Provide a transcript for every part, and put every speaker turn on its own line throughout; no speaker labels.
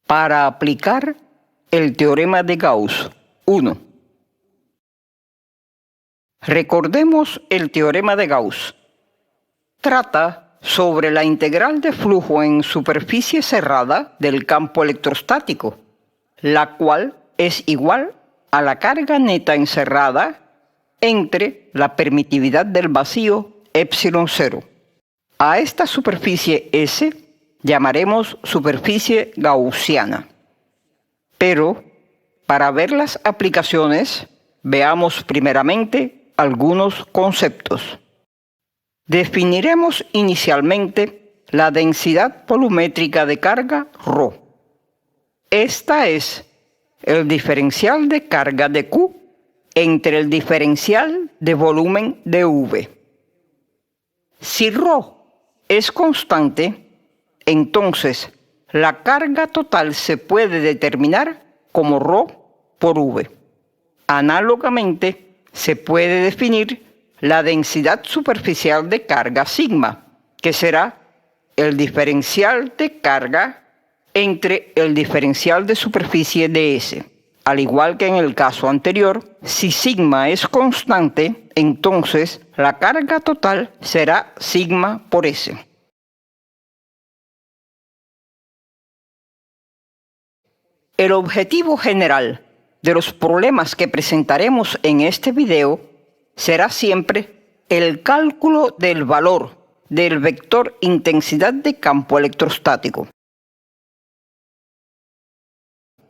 Para aplicar el teorema de Gauss. 1. Recordemos el teorema de Gauss. Trata sobre la integral de flujo en superficie cerrada del campo electrostático, la cual es igual a la carga neta encerrada entre la permitividad del vacío epsilon 0. A esta superficie S llamaremos superficie gaussiana. Pero, para ver las aplicaciones, veamos primeramente algunos conceptos. Definiremos inicialmente la densidad volumétrica de carga ρ. Esta es el diferencial de carga de Q entre el diferencial de volumen de V. Si ρ es constante, entonces la carga total se puede determinar como ρ por V. Análogamente, se puede definir la densidad superficial de carga sigma, que será el diferencial de carga entre el diferencial de superficie de S. Al igual que en el caso anterior, si sigma es constante, entonces la carga total será sigma por S. El objetivo general de los problemas que presentaremos en este video será siempre el cálculo del valor del vector intensidad de campo electrostático.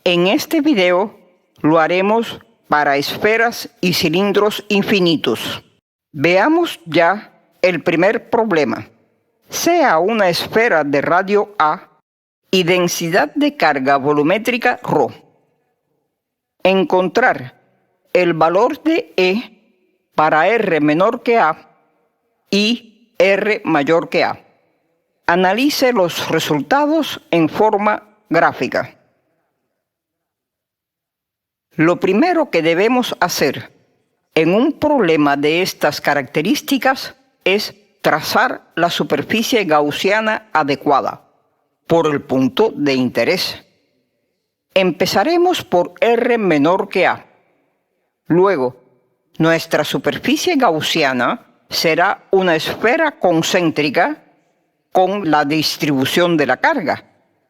En este video lo haremos para esferas y cilindros infinitos. Veamos ya el primer problema. Sea una esfera de radio A y densidad de carga volumétrica ρ. Encontrar el valor de E para R menor que A y R mayor que A. Analice los resultados en forma gráfica. Lo primero que debemos hacer en un problema de estas características es trazar la superficie gaussiana adecuada por el punto de interés. Empezaremos por R menor que A. Luego, nuestra superficie gaussiana será una esfera concéntrica con la distribución de la carga,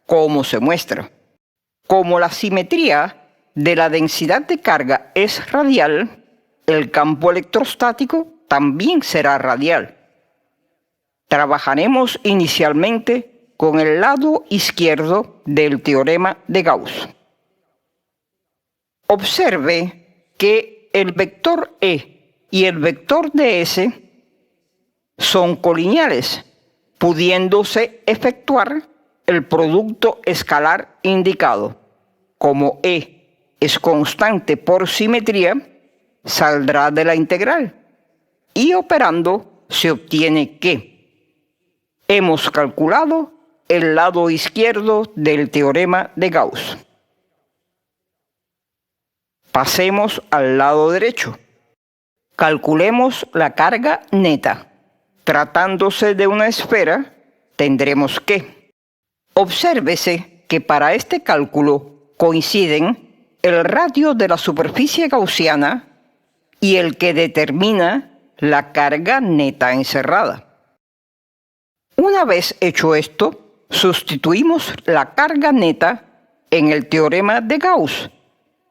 como se muestra. Como la simetría de la densidad de carga es radial, el campo electrostático también será radial. Trabajaremos inicialmente con el lado izquierdo del teorema de Gauss. Observe que el vector E y el vector de S son colineales, pudiéndose efectuar el producto escalar indicado. Como E es constante por simetría, saldrá de la integral y operando se obtiene que hemos calculado el lado izquierdo del teorema de Gauss. Pasemos al lado derecho. Calculemos la carga neta. Tratándose de una esfera, tendremos que. Obsérvese que para este cálculo coinciden el radio de la superficie gaussiana y el que determina la carga neta encerrada. Una vez hecho esto, sustituimos la carga neta en el teorema de Gauss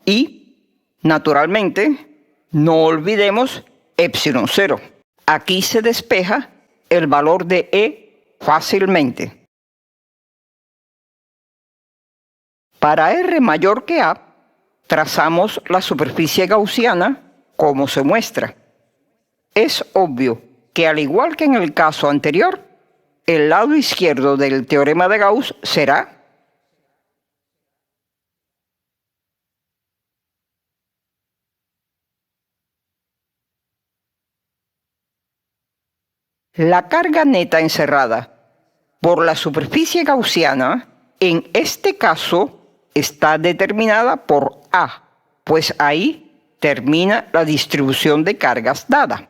y, naturalmente, no olvidemos epsilon 0. Aquí se despeja el valor de E fácilmente. Para R mayor que A, trazamos la superficie gaussiana como se muestra. Es obvio que, al igual que en el caso anterior, el lado izquierdo del teorema de Gauss será la carga neta encerrada por la superficie gaussiana. En este caso está determinada por A, pues ahí termina la distribución de cargas dada.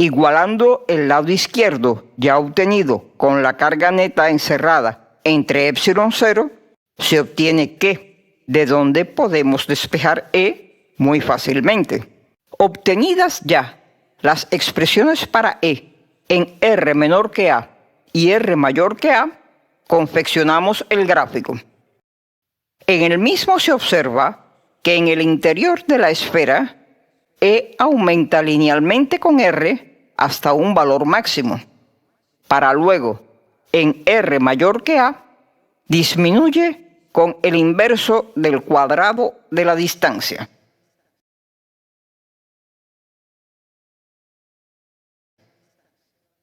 Igualando el lado izquierdo ya obtenido con la carga neta encerrada entre epsilon 0, se obtiene que, de donde podemos despejar E muy fácilmente. Obtenidas ya las expresiones para E en R menor que A y R mayor que A, confeccionamos el gráfico. En el mismo se observa que en el interior de la esfera, E aumenta linealmente con R hasta un valor máximo, para luego, en R mayor que A, disminuye con el inverso del cuadrado de la distancia.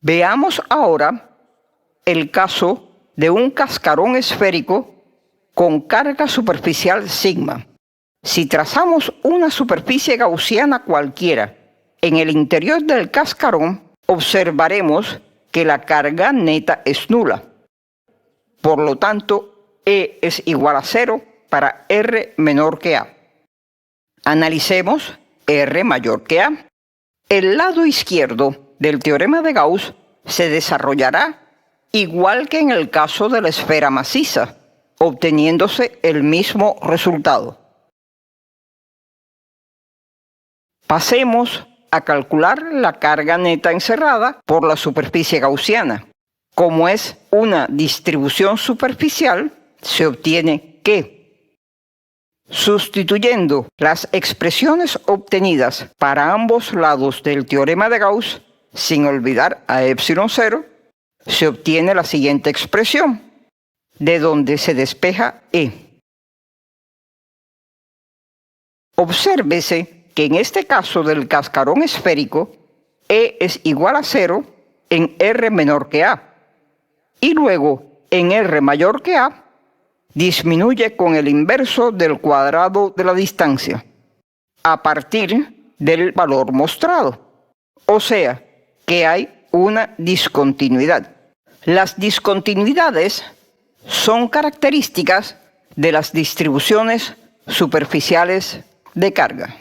Veamos ahora el caso de un cascarón esférico con carga superficial sigma. Si trazamos una superficie gaussiana cualquiera en el interior del cascarón, observaremos que la carga neta es nula. Por lo tanto, E es igual a 0 para R menor que A. Analicemos R mayor que A. El lado izquierdo del teorema de Gauss se desarrollará igual que en el caso de la esfera maciza, obteniéndose el mismo resultado. Pasemos a calcular la carga neta encerrada por la superficie gaussiana. Como es una distribución superficial, se obtiene que, sustituyendo las expresiones obtenidas para ambos lados del teorema de Gauss, sin olvidar a epsilon 0, se obtiene la siguiente expresión, de donde se despeja E. Obsérvese que en este caso del cascarón esférico, E es igual a 0 en R menor que A, y luego en R mayor que A, disminuye con el inverso del cuadrado de la distancia, a partir del valor mostrado. O sea, que hay una discontinuidad. Las discontinuidades son características de las distribuciones superficiales de carga.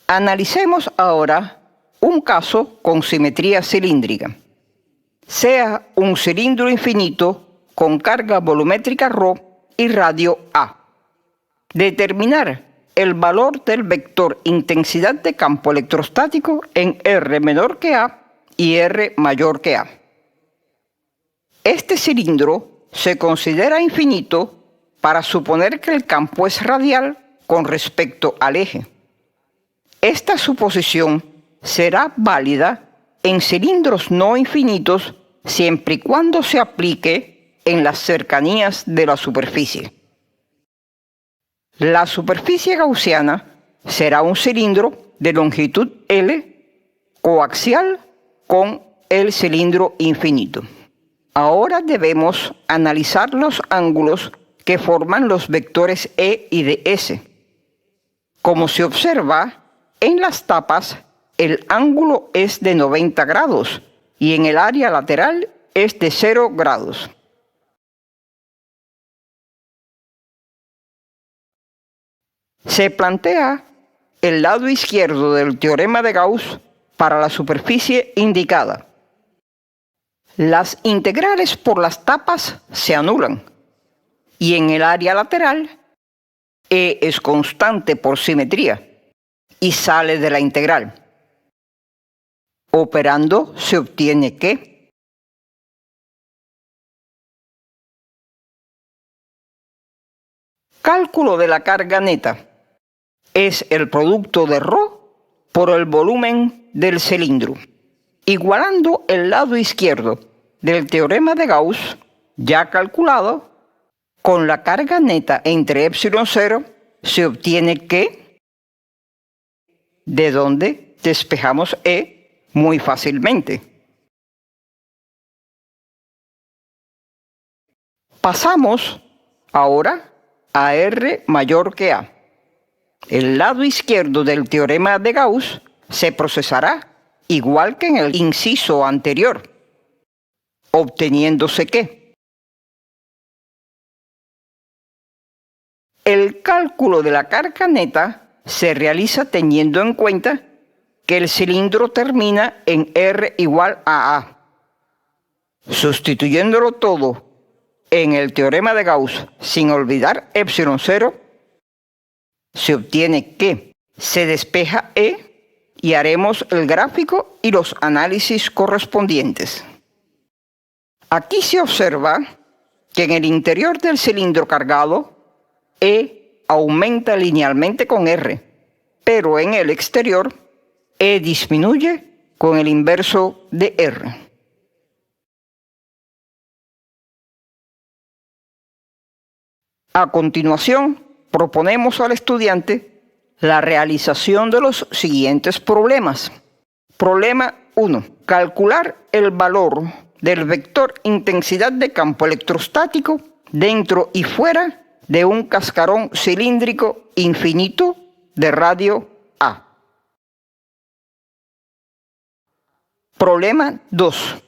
Analicemos ahora un caso con simetría cilíndrica. Sea un cilindro infinito con carga volumétrica ρ y radio A. Determinar el valor del vector intensidad de campo electrostático en R menor que A y R mayor que A. Este cilindro se considera infinito para suponer que el campo es radial con respecto al eje. Esta suposición será válida en cilindros no infinitos siempre y cuando se aplique en las cercanías de la superficie. La superficie gaussiana será un cilindro de longitud L coaxial con el cilindro infinito. Ahora debemos analizar los ángulos que forman los vectores E y ds. Como se observa, en las tapas el ángulo es de 90 grados y en el área lateral es de 0 grados. Se plantea el lado izquierdo del teorema de Gauss para la superficie indicada. Las integrales por las tapas se anulan y en el área lateral E es constante por simetría y sale de la integral. Operando se obtiene que cálculo de la carga neta es el producto de ρ por el volumen del cilindro. Igualando el lado izquierdo del teorema de Gauss, ya calculado, con la carga neta entre epsilon 0, se obtiene que, de donde despejamos E muy fácilmente. Pasamos ahora a R mayor que A. El lado izquierdo del teorema de Gauss se procesará igual que en el inciso anterior, obteniéndose que el cálculo de la carga neta se realiza teniendo en cuenta que el cilindro termina en R igual a A. Sustituyéndolo todo en el teorema de Gauss sin olvidar epsilon 0, se obtiene que se despeja E y haremos el gráfico y los análisis correspondientes. Aquí se observa que en el interior del cilindro cargado, E aumenta linealmente con R, pero en el exterior, E disminuye con el inverso de R. A continuación, proponemos al estudiante la realización de los siguientes problemas. Problema 1. Calcular el valor del vector intensidad de campo electrostático dentro y fuera de un cascarón cilíndrico infinito de radio A. Problema 2.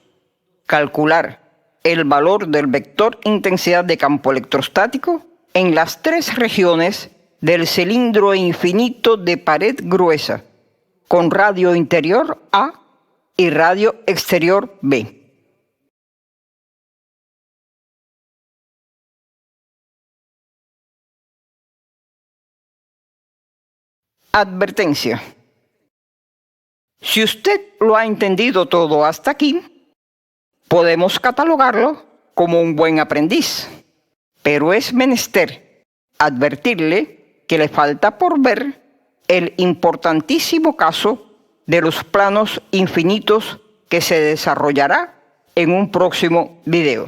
Calcular el valor del vector intensidad de campo electrostático en las tres regiones del cilindro infinito de pared gruesa, con radio interior A y radio exterior B. Advertencia. Si usted lo ha entendido todo hasta aquí, podemos catalogarlo como un buen aprendiz, pero es menester advertirle que le falta por ver el importantísimo caso de los planos infinitos que se desarrollará en un próximo video.